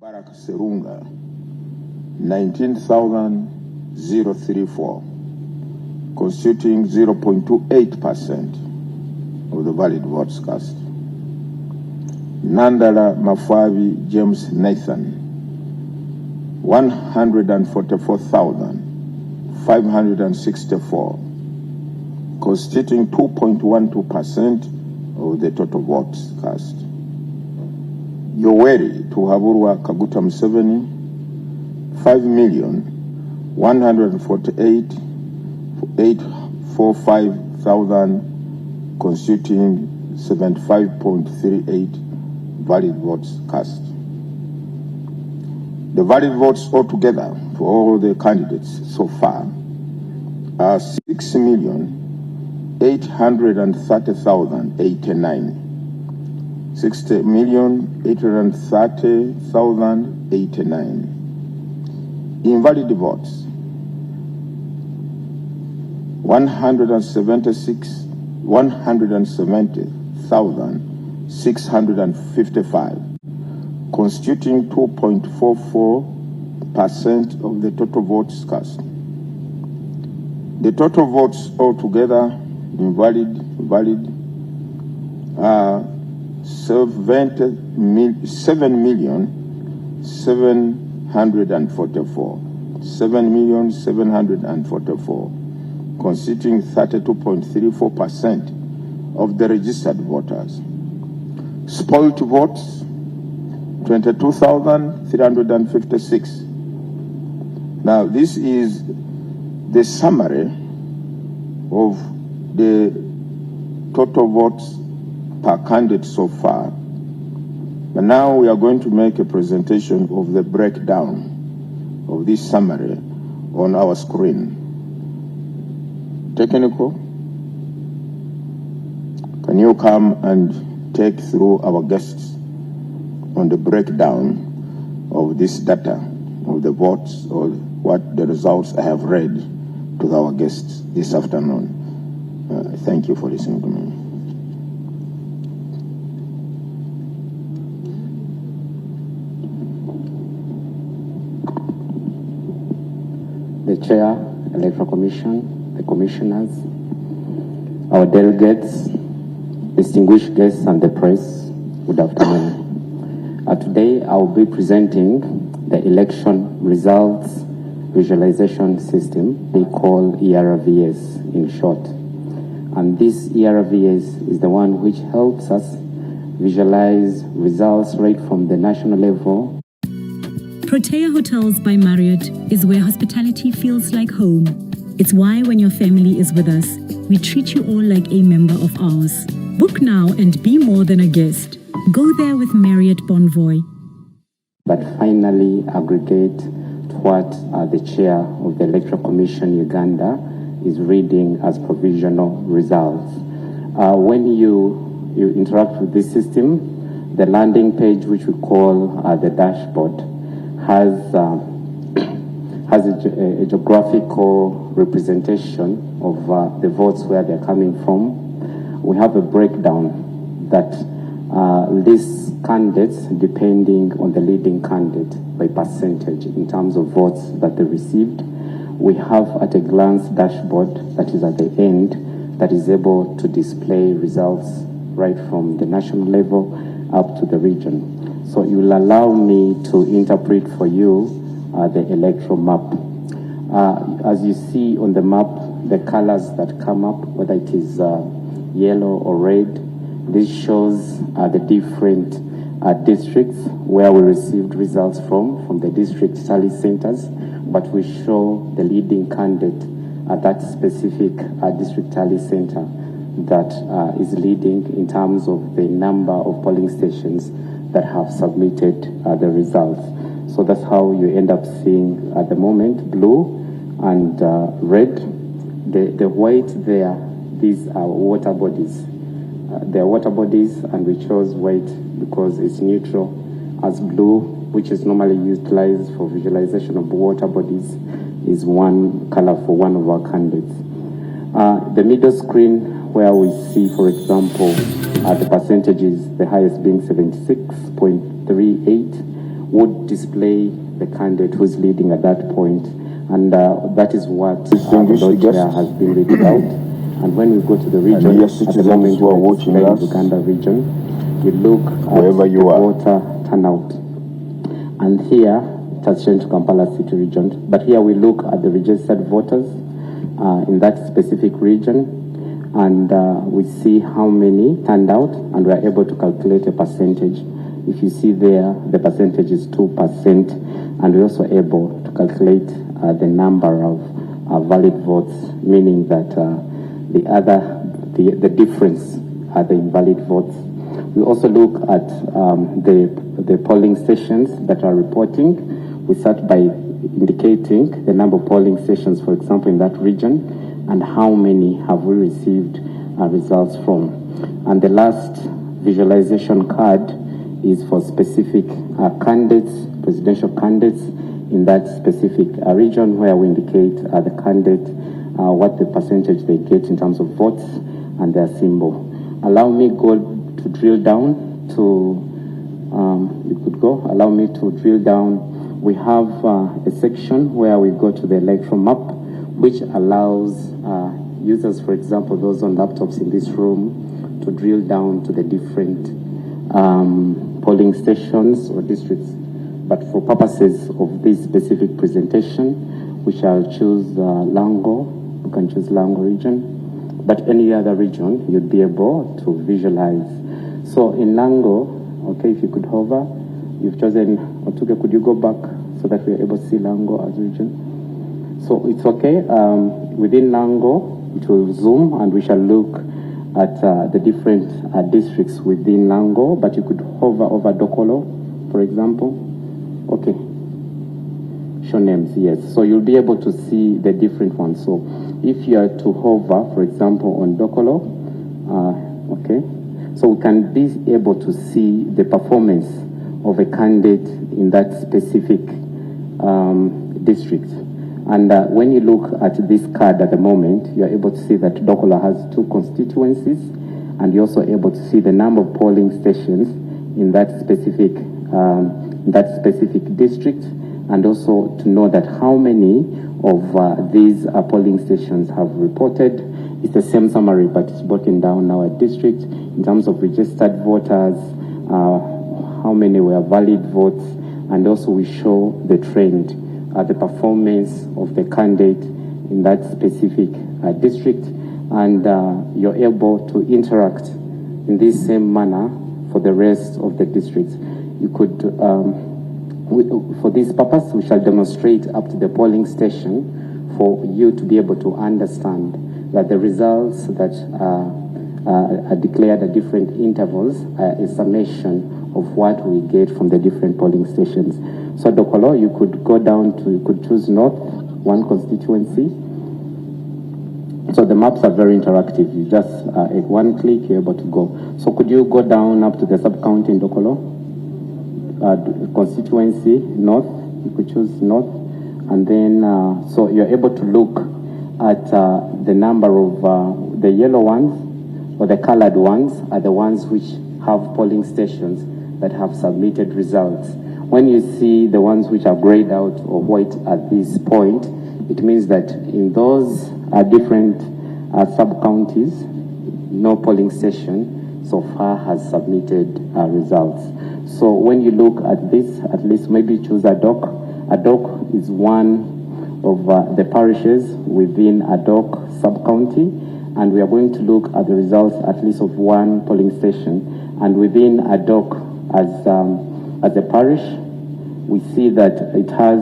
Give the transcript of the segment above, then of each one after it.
Barak Serunga, 19,034, constituting 0.28% of the valid votes cast. Nandala Mafavi James Nathan, 144,564, constituting 2.12% of the total votes cast. Yoweri Tuhaburwa Kaguta Museveni, 5,148,845,000, constituting 75.38 valid votes cast. The valid votes altogether for all the candidates so far are 6,830,089. 60,830,089. Invalid votes 170,655, constituting 2.44% of the total votes cast. The total votes altogether valid are 7,744, constituting 32.34% of the registered voters. Spoiled votes 22,356. Now this is the summary of the total votes per candidate so far. But now we are going to make a presentation of the breakdown of this summary on our screen. Technical, can you come and take through our guests on the breakdown of this data of the votes or what the results I have read to our guests this afternoon? Thank you for listening to me. The Chair, Electoral Commission, the Commissioners, our delegates, distinguished guests and the press, good afternoon. Today I will be presenting the election results visualization system we call ERVS in short. And this ERVS is the one which helps us visualize results right from the national level. Protea Hotels by Marriott is where hospitality feels like home. It's why when your family is with us, we treat you all like a member of ours. Book now and be more than a guest. Go there with Marriott Bonvoy. But finally aggregate to what the Chair of the Electoral Commission Uganda is reading as provisional results. When you interact with this system, the landing page, which we call the dashboard, has a geographical representation of the votes where they're coming from. We have a breakdown that lists candidates depending on the leading candidate by percentage in terms of votes that they received. We have at a glance dashboard that is at the end that is able to display results right from the national level up to the region. So you will allow me to interpret for you the electoral map. As you see on the map, the colors that come up, whether it is yellow or red, this shows the different districts where we received results from the district tally centers, but we show the leading candidate at that specific district tally center that is leading in terms of the number of polling stations that have submitted the results. So that's how you end up seeing at the moment blue and red. The white there, these are water bodies. They are water bodies, and we chose white because it's neutral, as blue, which is normally utilized for visualization of water bodies, is one color for one of our candidates. The middle screen, where we see, for example, the percentages, the highest being 76.38, would display the candidate who's leading at that point, and that is what the Lord Chair has been reading out. And when we go to the region, at the moment who are watching us, Uganda region, we look wherever at you the are, voter turnout. And here, it has changed to Kampala City region, but here we look at the registered voters in that specific region, and we see how many turned out, and we are able to calculate a percentage. If you see there, the percentage is 2%, and we're also able to calculate the number of valid votes, meaning that the difference are the invalid votes. We also look at the polling stations that are reporting. We start by indicating the number of polling stations, for example, in that region, and how many have we received results from. And the last visualization card is for specific candidates, presidential candidates in that specific region, where we indicate the candidate, what the percentage they get in terms of votes and their symbol. Allow me to drill down to, you could go, allow me to drill down. We have a section where we go to the electoral map, which allows users, for example, those on laptops in this room, to drill down to the different polling stations or districts. But for purposes of this specific presentation, we shall choose Lango. You can choose Lango region, but any other region you'd be able to visualize. So in Lango, okay, if you could hover, you've chosen Otuge. Could you go back so that we're able to see Lango as a region? So it's okay. Within Lango, it will zoom, and we shall look at the different districts within Lango, but you could hover over Dokolo, for example. Okay. Show names, yes. So you'll be able to see the different ones. So if you are to hover, for example, on Dokolo, okay, so we can be able to see the performance of a candidate in that specific district. And when you look at this card at the moment, you're able to see that Dokolo has 2 constituencies, and you're also able to see the number of polling stations in that specific district, and also to know that how many of these polling stations have reported. It's the same summary, but it's broken down now at district in terms of registered voters, how many were valid votes, and also we show the trend, the performance of the candidate in that specific district, and you're able to interact in this same manner for the rest of the districts. You could, for this purpose, we shall demonstrate up to the polling station for you to be able to understand that the results that are declared at different intervals are a summation of what we get from the different polling stations. So Dokolo, you could go down to, you could choose North, 1 constituency. So the maps are very interactive. You just, at 1 click, you're able to go. So could you go down up to the sub-county in Dokolo? Constituency, North, you could choose North. And then, so you're able to look at the number of the yellow ones, or the colored ones, are the ones which have polling stations that have submitted results. When you see the ones which are grayed out or white at this point, it means that in those different sub-counties, no polling station so far has submitted results. So when you look at this, at least maybe choose Adok. Adok is one of the parishes within Adok sub-county, and we are going to look at the results at least of 1 polling station. And within Adok as a parish, we see that it has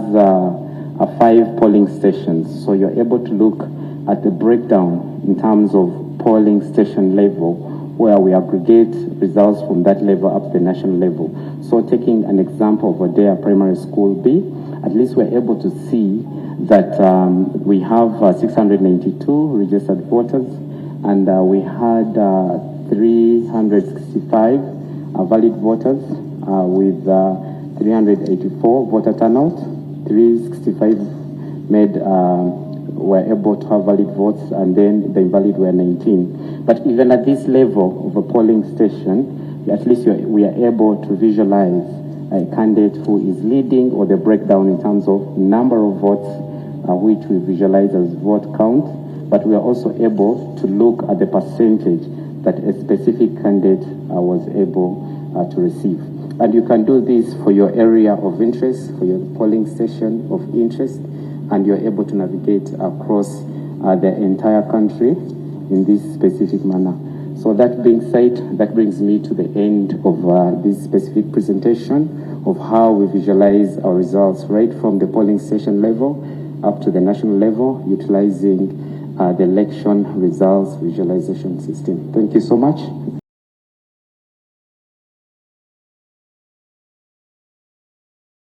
5 polling stations. So you're able to look at the breakdown in terms of polling station level, where we aggregate results from that level up to the national level. So taking an example of Odea Primary School B, at least we're able to see that we have 692 registered voters, and we had 365 valid voters with 384 voter turnout. 365 were able to have valid votes, and then the invalid were 19. But even at this level of a polling station, at least we are able to visualize candidate who is leading, or the breakdown in terms of number of votes which we visualize as vote count, but we are also able to look at the percentage that a specific candidate was able to receive. And you can do this for your area of interest, for your polling station of interest, and you're able to navigate across the entire country in this specific manner. So that being said, that brings me to the end of this specific presentation of how we visualize our results right from the polling station level up to the national level, utilizing the election results visualization system. Thank you so much.